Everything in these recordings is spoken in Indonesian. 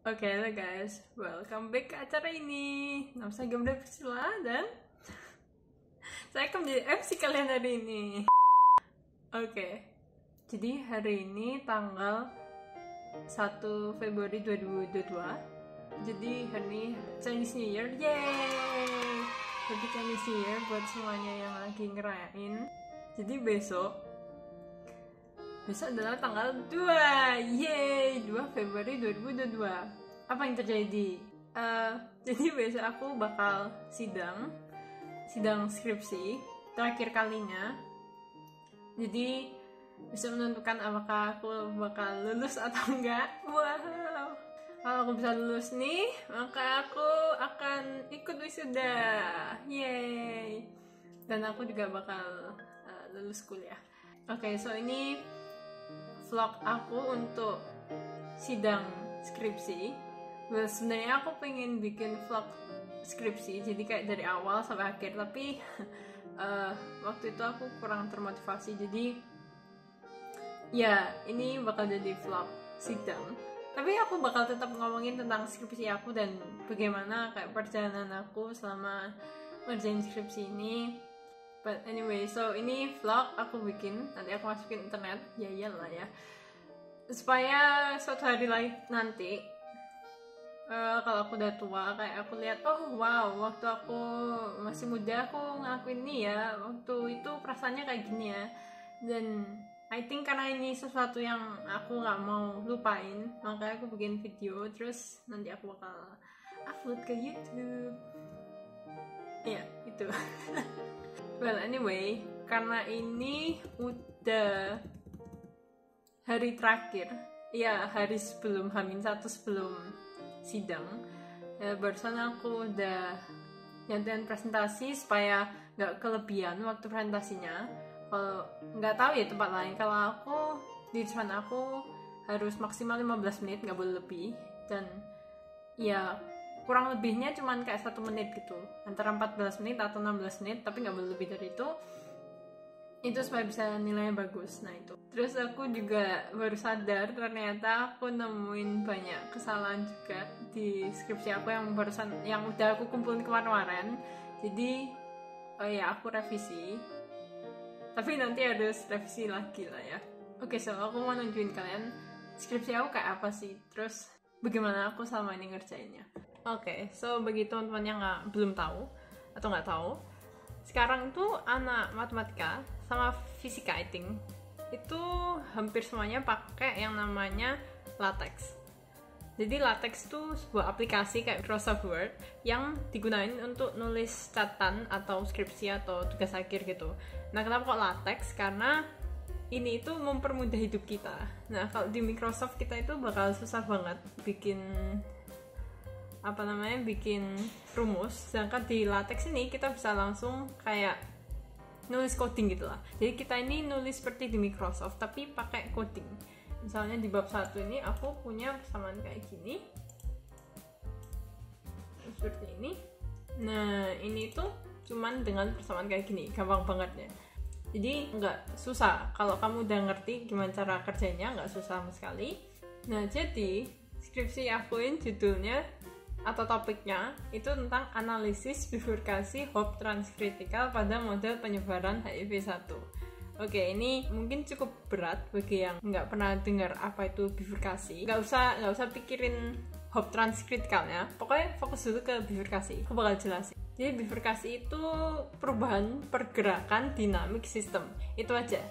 Oke, halo guys, welcome back ke acara ini. Nama saya Gamda Priscilla dan saya akan menjadi MC kalian hari ini. Oke, jadi hari ini tanggal 1 Februari 2022. Jadi hari ini Chinese New Year, yeay! Happy Chinese New Year buat semuanya yang lagi ngerayain. Jadi besok adalah tanggal 2, yeay, 2 Februari 2022. Apa yang terjadi? Jadi besok aku bakal sidang skripsi terakhir kalinya. Jadi bisa menentukan apakah aku bakal lulus atau enggak. Wow, kalau aku bisa lulus nih, maka aku akan ikut wisuda, yeay. Dan aku juga bakal lulus kuliah. Oke, so ini vlog aku untuk sidang skripsi. Sebenarnya aku pengen bikin vlog skripsi, jadi kayak dari awal sampai akhir, tapi waktu itu aku kurang termotivasi. Jadi ya ini bakal jadi vlog sidang, tapi aku bakal tetap ngomongin tentang skripsi aku dan bagaimana kayak perjalanan aku selama ngerjain skripsi ini. But anyway, so ini vlog aku bikin, nanti aku masukin internet, ya iyalah ya, supaya suatu hari nanti kalau aku udah tua, kayak aku lihat, oh wow, waktu aku masih muda aku ngelakuin ini ya, waktu itu perasaannya kayak gini ya. Dan I think karena ini sesuatu yang aku nggak mau lupain, makanya aku bikin video, terus nanti aku bakal upload ke YouTube. Ya, itu. Well, anyway, karena ini udah hari terakhir, ya hari sebelum H-1 sebelum sidang, ya, barusan aku udah nyantain presentasi supaya nggak kelebihan waktu presentasinya. Kalau nggak tahu ya tempat lain, kalau aku di sana aku harus maksimal 15 menit, nggak boleh lebih, dan ya kurang lebihnya cuman kayak 1 menit gitu, antara 14 menit atau 16 menit, tapi nggak boleh lebih dari itu supaya bisa nilainya bagus. Nah itu, terus aku juga baru sadar ternyata aku nemuin banyak kesalahan juga di skripsi aku yang barusan, yang udah aku kumpulin kemarin. Jadi ya aku revisi, tapi nanti harus revisi lagi lah ya. Oke, so aku mau nunjukin kalian skripsi aku kayak apa sih, terus bagaimana aku selama ini ngerjainnya. Oke, so bagi teman-teman yang belum tahu atau nggak tahu, sekarang tuh anak matematika sama fisika I think itu hampir semuanya pakai yang namanya LaTeX. Jadi LaTeX tuh sebuah aplikasi kayak Microsoft Word yang digunain untuk nulis catatan atau skripsi atau tugas akhir gitu. Nah, kenapa kok LaTeX? Karena ini itu mempermudah hidup kita. Nah, kalau di Microsoft kita itu bakal susah banget bikin rumus, sedangkan di LaTeX ini kita bisa langsung kayak nulis coding gitu lah. Jadi kita ini nulis seperti di Microsoft tapi pakai coding. Misalnya di bab 1 ini aku punya persamaan kayak gini, seperti ini. Nah ini tuh cuman dengan persamaan kayak gini, gampang banget ya. Jadi nggak susah, kalau kamu udah ngerti gimana cara kerjanya, nggak susah sama sekali. Nah jadi skripsi aku ini judulnya atau topiknya itu tentang analisis bifurkasi Hopf transkritikal pada model penyebaran HIV-1. Oke, ini mungkin cukup berat bagi yang nggak pernah dengar apa itu bifurkasi. Nggak usah pikirin Hopf transkritikalnya, pokoknya fokus dulu ke bifurkasi. Aku bakal jelasin. Jadi bifurkasi itu perubahan pergerakan dinamik sistem, itu aja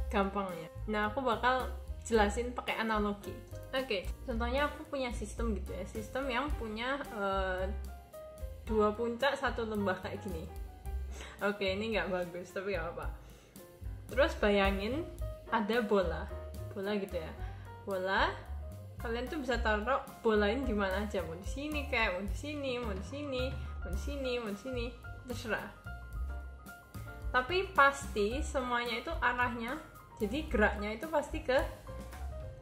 gampangnya. Nah, aku bakal jelasin pakai analogi. Oke, contohnya aku punya sistem gitu ya, sistem yang punya 2 puncak 1 lembah kayak gini. Oke, ini nggak bagus tapi nggak apa-apa. Terus bayangin ada bola gitu ya, bola. Kalian tuh bisa taruh bola ini di mana aja, mau di sini kayak, mau di sini, mau di sini, mau di sini, mau di sini, terserah. Tapi pasti semuanya itu arahnya, jadi geraknya itu pasti ke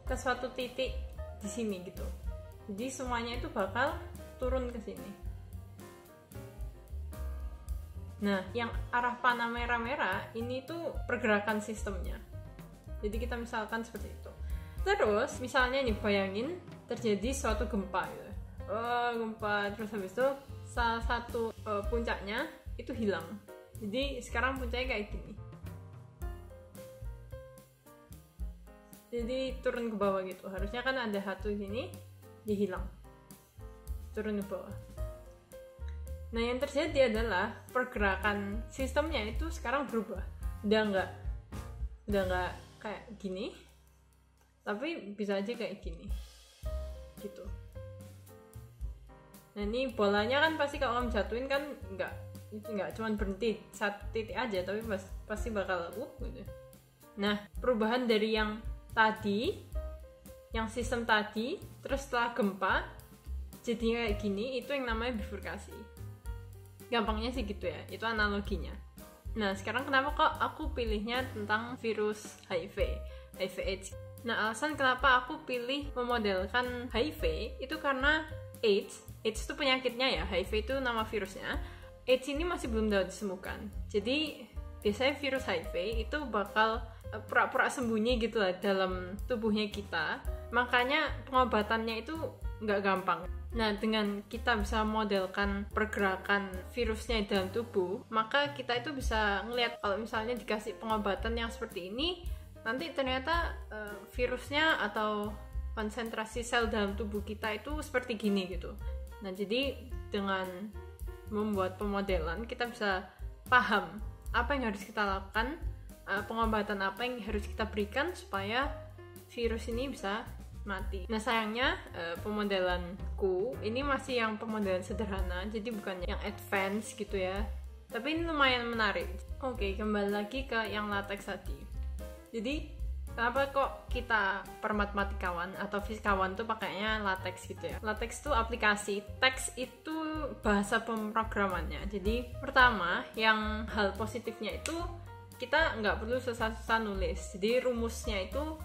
suatu titik di sini gitu. Jadi semuanya itu bakal turun ke sini. Nah, yang arah panah merah-merah ini tuh pergerakan sistemnya. Jadi kita misalkan seperti itu. Terus misalnya nih, bayangin terjadi suatu gempa gitu. Gempa, terus habis itu salah satu puncaknya itu hilang. Jadi sekarang puncaknya kayak gini. Jadi turun ke bawah gitu. Harusnya kan ada satu sini, dia hilang. Turun ke bawah. Nah, yang terjadi adalah pergerakan sistemnya itu sekarang berubah. Udah nggak kayak gini, tapi bisa aja kayak gini gitu. Nah, ini bolanya kan pasti kalau kamu jatuhin kan nggak cuma berhenti satu titik aja, tapi pasti bakal gitu. Nah, perubahan dari yang tadi, yang sistem tadi, terus setelah gempa jadinya kayak gini, itu yang namanya bifurkasi. Gampangnya sih gitu ya, itu analoginya. Nah, sekarang kenapa kok aku pilihnya tentang virus HIV/AIDS? Nah, alasan kenapa aku pilih memodelkan HIV itu karena AIDS itu penyakitnya ya, HIV itu nama virusnya. AIDS ini masih belum dapat ditemukan. Jadi biasanya virus HIV itu bakal pura-pura sembunyi gitu lah dalam tubuhnya kita. Makanya pengobatannya itu nggak gampang. Nah, dengan kita bisa modelkan pergerakan virusnya di dalam tubuh, maka kita itu bisa ngelihat kalau misalnya dikasih pengobatan yang seperti ini, nanti ternyata virusnya atau konsentrasi sel dalam tubuh kita itu seperti gini gitu. Nah, jadi dengan membuat pemodelan, kita bisa paham apa yang harus kita lakukan, pengobatan apa yang harus kita berikan supaya virus ini bisa mati. Nah, sayangnya pemodelanku ini masih yang pemodelan sederhana, jadi bukan yang advance gitu ya. Tapi ini lumayan menarik. Oke, kembali lagi ke yang latex tadi. Jadi, kenapa kok kita permatematikawan atau fisikawan tuh pakainya latex gitu ya? Latex itu aplikasi, teks itu bahasa pemrogramannya. Jadi, pertama, yang hal positifnya itu kita nggak perlu susah-susah nulis. Jadi, rumusnya itu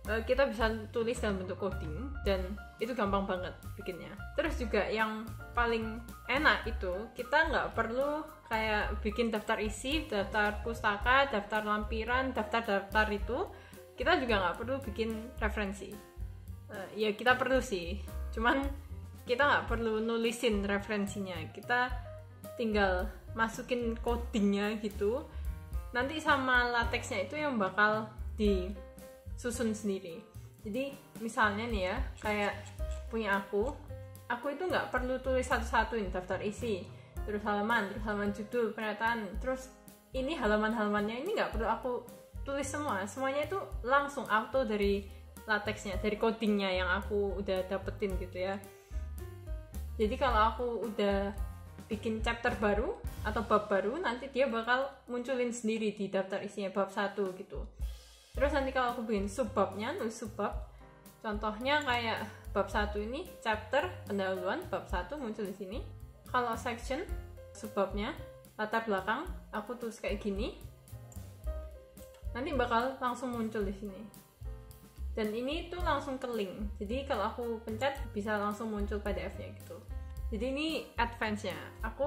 kita bisa tulis dalam bentuk coding dan itu gampang banget bikinnya. Terus juga yang paling enak itu kita nggak perlu kayak bikin daftar isi, daftar pustaka, daftar lampiran, daftar itu kita juga nggak perlu bikin referensi. Ya kita perlu sih, cuman kita nggak perlu nulisin referensinya, kita tinggal masukin codingnya gitu. Nanti sama latexnya itu yang bakal disusun sendiri. Jadi misalnya nih ya, kayak punya aku itu nggak perlu tulis satu-satu ini daftar isi, terus halaman judul, pernyataan, terus ini halaman-halamannya ini nggak perlu aku tulis semuanya itu langsung auto dari latexnya, dari codingnya yang aku udah dapetin gitu ya. Jadi kalau aku udah bikin chapter baru atau bab baru, nanti dia bakal munculin sendiri di daftar isinya bab 1 gitu. Terus nanti kalau aku bikin subbabnya, nulis subbab, contohnya kayak bab 1 ini chapter pendahuluan, bab 1 muncul di sini. Kalau section subbabnya latar belakang aku tulis kayak gini, nanti bakal langsung muncul di sini. Dan ini tuh langsung ke link. Jadi kalau aku pencet bisa langsung muncul PDF-nya gitu. Jadi ini advance-nya. Aku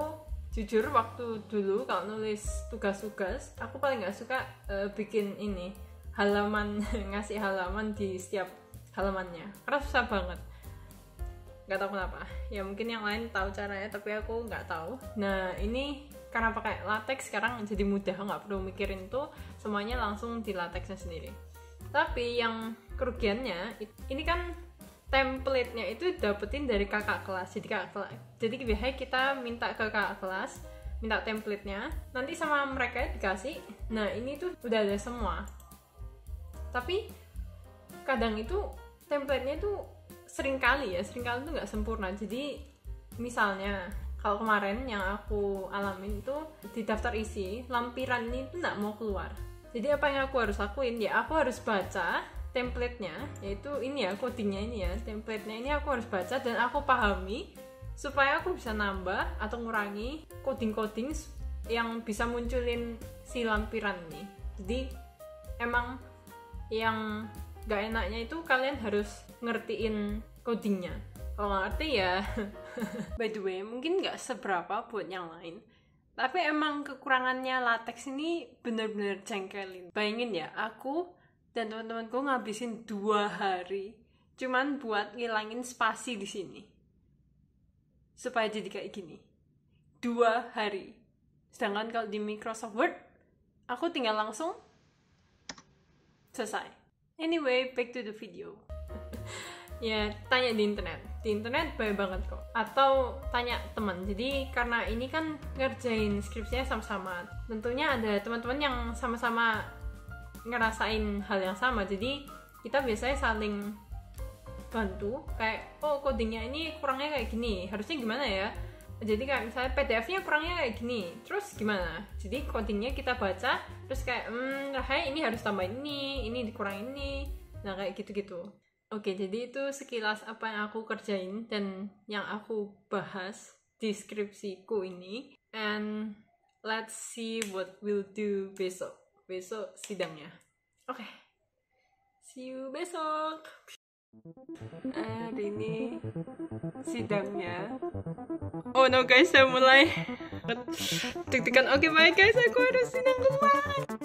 jujur waktu dulu kalau nulis tugas-tugas, aku paling nggak suka bikin ini halaman ngasih halaman di setiap halamannya karena susah banget, nggak tahu kenapa ya, mungkin yang lain tahu caranya tapi aku nggak tahu. Nah, ini karena pakai latex sekarang jadi mudah, nggak perlu mikirin tuh, semuanya langsung di latexnya sendiri. Tapi yang kerugiannya ini kan template-nya itu dapetin dari kakak kelas. Jadi biasanya kita minta ke kakak kelas, minta template-nya, nanti sama mereka dikasih. Nah, ini tuh udah ada semua. Tapi kadang itu template-nya itu seringkali tuh nggak sempurna. Jadi misalnya kalau kemarin yang aku alamin itu di daftar isi, lampiran ini tuh nggak mau keluar. Jadi apa yang aku harus lakuin? Ya aku harus baca template-nya, yaitu ini ya, codingnya ini ya, template-nya ini aku harus baca dan aku pahami supaya aku bisa nambah atau ngurangi coding-coding yang bisa munculin si lampiran ini. Jadi emang yang gak enaknya itu kalian harus ngertiin codingnya. Kalau nggak ngerti ya by the way, mungkin gak seberapa buat yang lain, tapi emang kekurangannya latex ini bener-bener jengkelin. Bayangin ya, aku dan teman-temanku ngabisin 2 hari cuman buat ngilangin spasi di sini supaya jadi kayak gini 2 hari. Sedangkan kalau di Microsoft Word aku tinggal langsung selesai. Anyway, back to the video. Ya, tanya di internet banyak banget kok, atau tanya teman. Jadi karena ini kan ngerjain skripsinya sama-sama, tentunya ada teman-teman yang sama-sama ngerasain hal yang sama, jadi kita biasanya saling bantu. Kayak, oh codingnya ini kurangnya kayak gini, harusnya gimana ya. Jadi kayak misalnya PDF-nya kurangnya kayak gini, terus gimana? Jadi codingnya kita baca, terus kayak ini harus tambahin ini dikurangin ini. Nah kayak gitu-gitu. Oke, jadi itu sekilas apa yang aku kerjain dan yang aku bahas di skripsiku ini. And let's see what we'll do besok. Besok sidangnya. Oke, see you besok. Hari ini sidangnya. Oh no guys, saya mulai deg-degan. Oke, bye guys, aku harus sidang keluar.